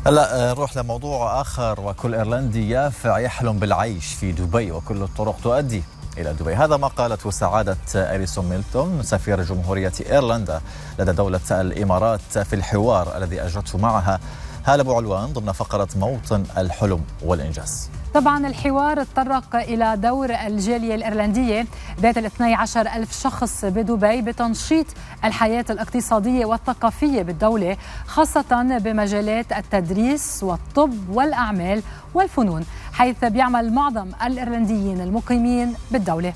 هلا نروح لموضوع آخر. وكل إيرلندي يافع يحلم بالعيش في دبي وكل الطرق تؤدي إلى دبي. هذا ما قالته سعادة أليسون ميلتون سفير جمهورية إيرلندا لدى دولة الإمارات في الحوار الذي أجرته معها هالة بو علوان ضمن فقرة موطن، الحلم، والإنجاز. طبعا الحوار تطرق إلى دور الجالية الإيرلندية ذات 12,000 شخص بدبي بتنشيط الحياة الاقتصادية والثقافية بالدولة، خاصة بمجالات التدريس والطب والأعمال والفنون، حيث بيعمل معظم الإيرلنديين المقيمين بالدولة.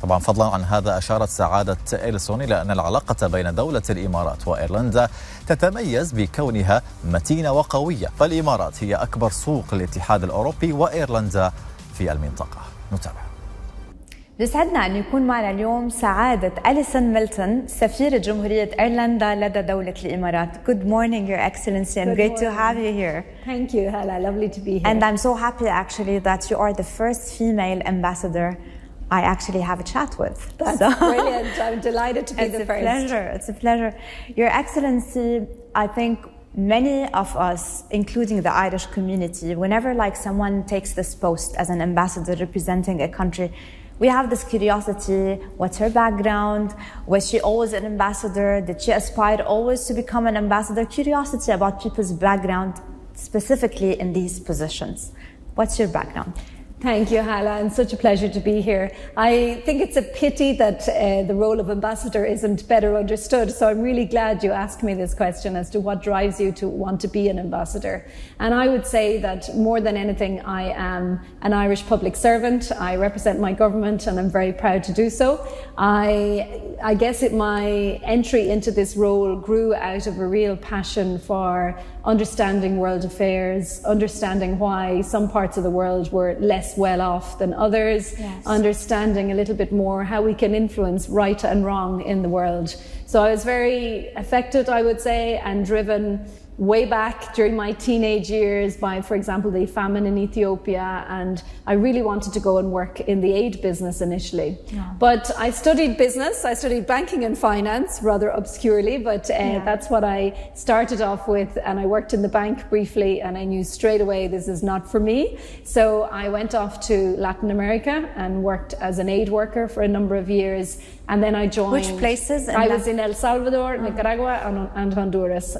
طبعا فضلا عن هذا أشارت سعادة أليسون إلى أن العلاقة بين دولة الإمارات وإيرلندا تتميز بكونها متينة وقوية، فالإمارات هي أكبر سوق للاتحاد الأوروبي وإيرلندا في المنطقة. نتابع. بيسعدنا أن يكون معنا اليوم سعادة أليسون ميلتون سفيرة جمهورية إيرلندا لدى دولة الإمارات. Good morning, Your Excellency, and great to have you here. Thank you, Hala. Lovely to be here. And I'm so happy actually that you are the first female ambassador I actually have a chat with. That's brilliant. I'm delighted to be the first. It's a pleasure. Your Excellency, I think many of us, including the Irish community, whenever someone takes this post as an ambassador representing a country, we have this curiosity. What's her background? Was she always an ambassador? Did she aspire always to become an ambassador? Curiosity about people's background, specifically in these positions. What's your background? Thank you, Hala, and such a pleasure to be here. I think it's a pity that the role of ambassador isn't better understood, so I'm really glad you asked me this question as to what drives you to want to be an ambassador. And I would say that more than anything, I am an Irish public servant. I represent my government and I'm very proud to do so. I guess my entry into this role grew out of a real passion for understanding world affairs, understanding why some parts of the world were less well off than others, yes. Understanding a little bit more how we can influence right and wrong in the world. So I was very affected, I would say, and driven way back during my teenage years by, for example, the famine in Ethiopia, and I really wanted to go and work in the aid business initially. Yeah. But I studied business, I studied banking and finance, rather obscurely, but that's what I started off with, and I worked in the bank briefly, and I knew straight away this is not for me. So I went off to Latin America and worked as an aid worker for a number of years, and then I joined... Which places? I was in El Salvador, Nicaragua, and Honduras,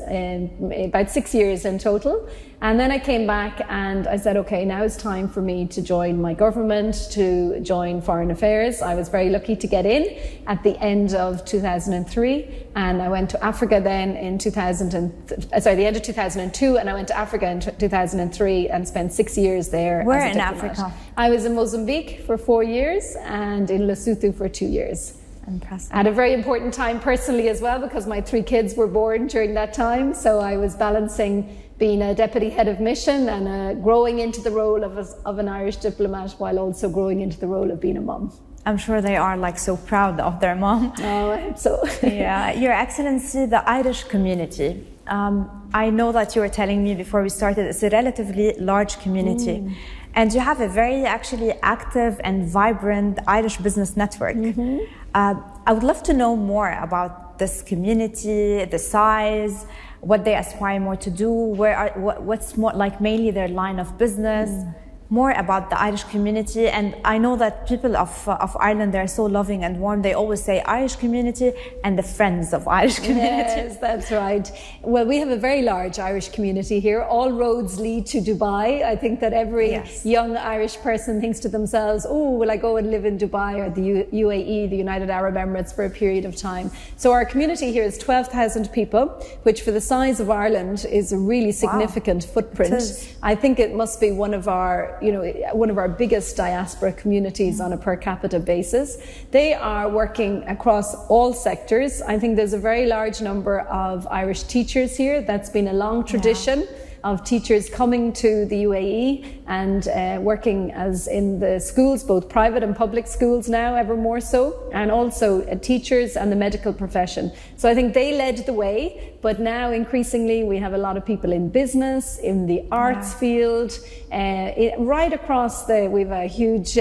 about 6 years in total. And then I came back and I said, okay, now it's time for me to join my government, to join Foreign Affairs. I was very lucky to get in at the end of 2003. And I went to Africa then in the end of 2002. And I went to Africa in 2003 and spent 6 years there. Where as a in diplomat. Africa? I was in Mozambique for 4 years and in Lesotho for 2 years. Impressive. At a very important time personally as well, because my 3 kids were born during that time. So I was balancing being a deputy head of mission and growing into the role of an Irish diplomat while also growing into the role of being a mum. I'm sure they are so proud of their mom. Oh, I hope so. Yeah, Your Excellency, the Irish community. I know that you were telling me before we started, it's a relatively large community. And you have a very actually active and vibrant Irish business network. I would love to know more about this community, the size, what they aspire more to do, what's more mainly their line of business, more about the Irish community. And I know that people of Ireland, they're so loving and warm. They always say Irish community and the friends of Irish community. Yes, that's right. Well, we have a very large Irish community here. All roads lead to Dubai. I think that every young Irish person thinks to themselves, oh, will I go and live in Dubai or the UAE, the United Arab Emirates, for a period of time. So our community here is 12,000 people, which for the size of Ireland is a really significant footprint. I think it must be one of our biggest diaspora communities on a per capita basis. They are working across all sectors. I think there's a very large number of Irish teachers here. That's been a long tradition. Of teachers coming to the UAE and working as in the schools, both private and public schools now, ever more so, and also teachers and the medical profession. So I think they led the way, but now increasingly we have a lot of people in business, in the arts field, right across we have a huge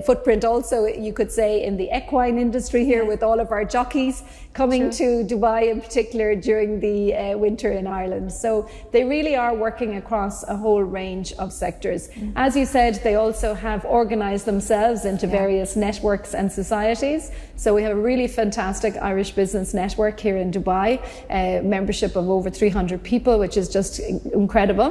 footprint also, you could say, in the equine industry here with all of our jockeys coming to Dubai in particular during the winter in Ireland. So they really really are working across a whole range of sectors. As you said, they also have organised themselves into various networks and societies. So we have a really fantastic Irish business network here in Dubai, membership of over 300 people, which is just incredible.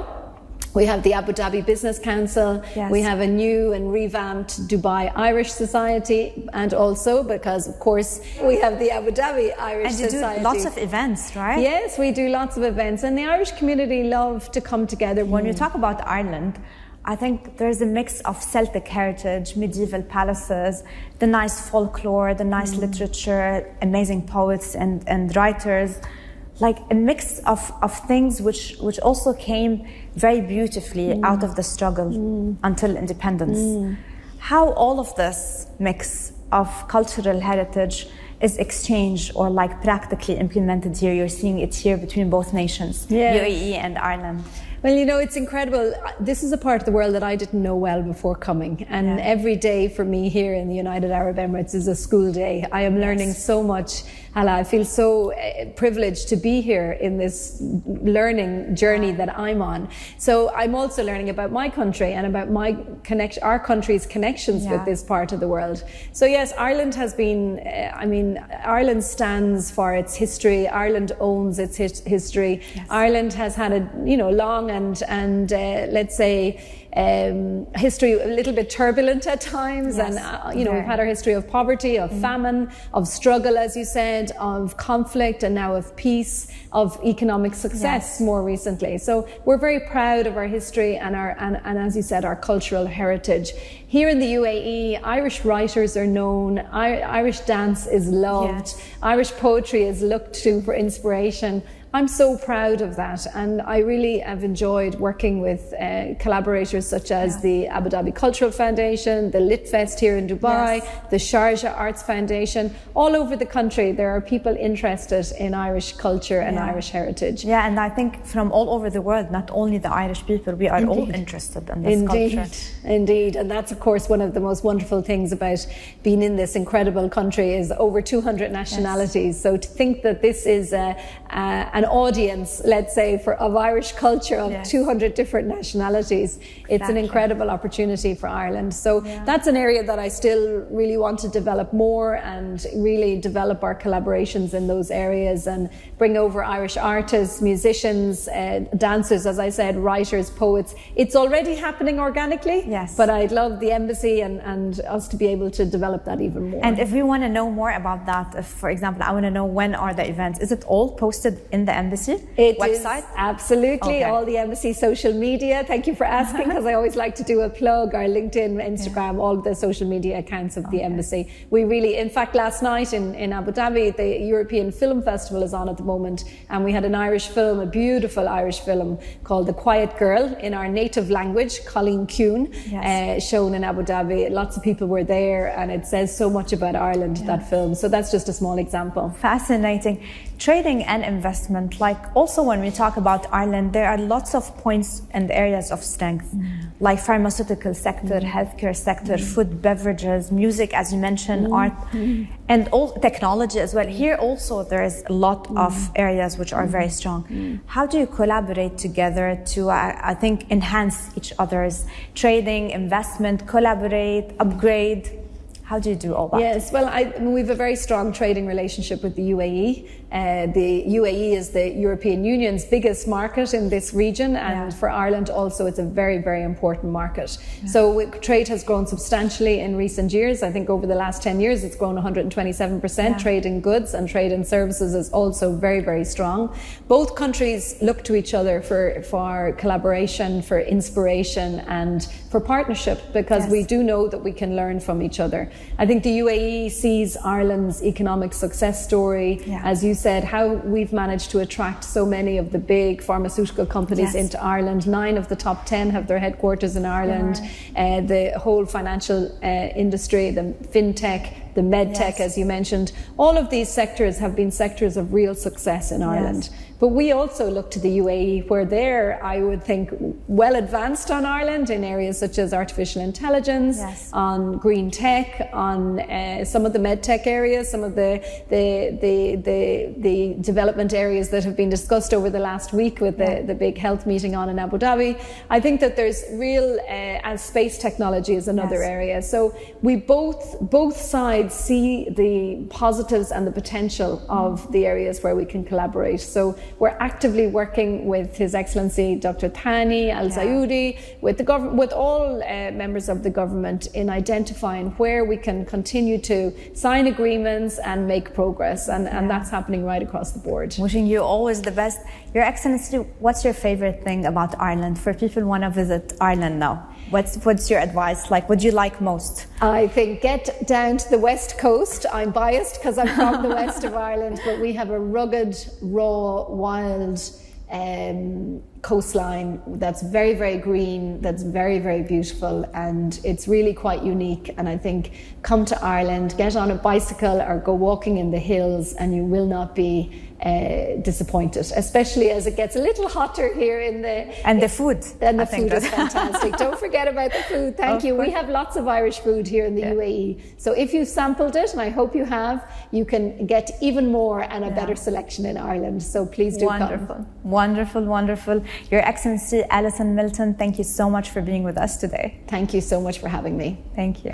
We have the Abu Dhabi Business Council. Yes. We have a new and revamped Dubai Irish Society, and also because, of course, we have the Abu Dhabi Irish Society. And you do lots of events, right? Yes, we do lots of events, and the Irish community love to come together. When you talk about Ireland, I think there's a mix of Celtic heritage, medieval palaces, the nice folklore, the nice literature, amazing poets and writers. Like a mix of things which also came very beautifully out of the struggle until independence. How all of this mix of cultural heritage is exchanged or like practically implemented here? You're seeing it here between both nations, UAE and Ireland. Well, you know, it's incredible. This is a part of the world that I didn't know well before coming. And every day for me here in the United Arab Emirates is a school day. I am learning so much. Hala, I feel so privileged to be here in this learning journey that I'm on. So I'm also learning about my country and about our country's connections with this part of the world. So yes, Ireland has been, Ireland stands for its history. Ireland owns its history. Yes. Ireland has had a, long and let's say, history a little bit turbulent at times, and we've had our history of poverty, of famine, of struggle, as you said, of conflict, and now of peace, of economic success more recently. So we're very proud of our history and and as you said, our cultural heritage. Here in the UAE, Irish writers are known, Irish dance is loved, Irish poetry is looked to for inspiration. I'm so proud of that, and I really have enjoyed working with collaborators such as the Abu Dhabi Cultural Foundation, the LitFest here in Dubai, the Sharjah Arts Foundation. All over the country there are people interested in Irish culture and Irish heritage. Yeah, and I think from all over the world, not only the Irish people, we are all interested in this culture. Indeed, and that's of course one of the most wonderful things about being in this incredible country is over 200 nationalities. So to think that this is an audience, let's say, of Irish culture of 200 different nationalities. It's an incredible opportunity for Ireland. So that's an area that I still really want to develop more and really develop our collaborations in those areas and bring over Irish artists, musicians, dancers, as I said, writers, poets. It's already happening organically, but I'd love the embassy and us to be able to develop that even more. And if we want to know more about that, if, for example, I want to know when are the events, is it all posted in the embassy website? Absolutely. All the embassy social media. Thank you for asking, because I always like to do a plug. Our LinkedIn, Instagram, all of the social media accounts of the embassy. We really, in fact, last night in Abu Dhabi, the European Film Festival is on at the moment, and we had an Irish film, a beautiful Irish film called The Quiet Girl in our native language, Colleen Kuhn, shown in Abu Dhabi. Lots of people were there, and it says so much about Ireland, that film. So that's just a small example. Fascinating. Trading and investment, like also when we talk about Ireland, there are lots of points and areas of strength, like pharmaceutical sector, healthcare sector, food, beverages, music, as you mentioned, art, and all technology as well. Here also there is a lot of areas which are very strong. How do you collaborate together to, I think, enhance each other's trading, investment, collaborate, upgrade? How do you do all that? Yes, well, we have a very strong trading relationship with the UAE. The UAE is the European Union's biggest market in this region, and for Ireland also it's a very, very important market. So trade has grown substantially in recent years. I think over the last 10 years it's grown 127%. Trade in goods and trade in services is also very, very strong. Both countries look to each other for collaboration, for inspiration and for partnership, because we do know that we can learn from each other. I think the UAE sees Ireland's economic success story, as you said, how we've managed to attract so many of the big pharmaceutical companies into Ireland. 9 of the top 10 have their headquarters in Ireland. The whole financial industry, the fintech, the medtech, as you mentioned, all of these sectors have been sectors of real success in Ireland. But we also look to the UAE, where they're, I would think, well advanced on Ireland in areas such as artificial intelligence, on green tech, on some of the med tech areas, some of the development areas that have been discussed over the last week with the big health meeting on in Abu Dhabi. I think that there's real, and space technology is another area. So we both sides see the positives and the potential of the areas where we can collaborate. So we're actively working with His Excellency Dr. Thani Al Zayudi, with the government, with all members of the government, in identifying where we can continue to sign agreements and make progress, and that's happening right across the board. Wishing you always the best. Your Excellency, what's your favorite thing about Ireland for people who want to visit Ireland now? What's your advice? Like, what do you like most? I think get down to the west coast. I'm biased because I'm from the west of Ireland, but we have a rugged, raw, wild coastline that's very, very green, that's very, very beautiful, and it's really quite unique. And I think come to Ireland, get on a bicycle or go walking in the hills, and you will not be disappointed, especially as it gets a little hotter here in the... And the food. And the food is fantastic. Don't forget about the food. Thank you. We have lots of Irish food here in the UAE. So if you've sampled it, and I hope you have, you can get even more and a better selection in Ireland. So please do come. Wonderful, wonderful. Your Excellency Alison Milton, thank you so much for being with us today. Thank you so much for having me. Thank you.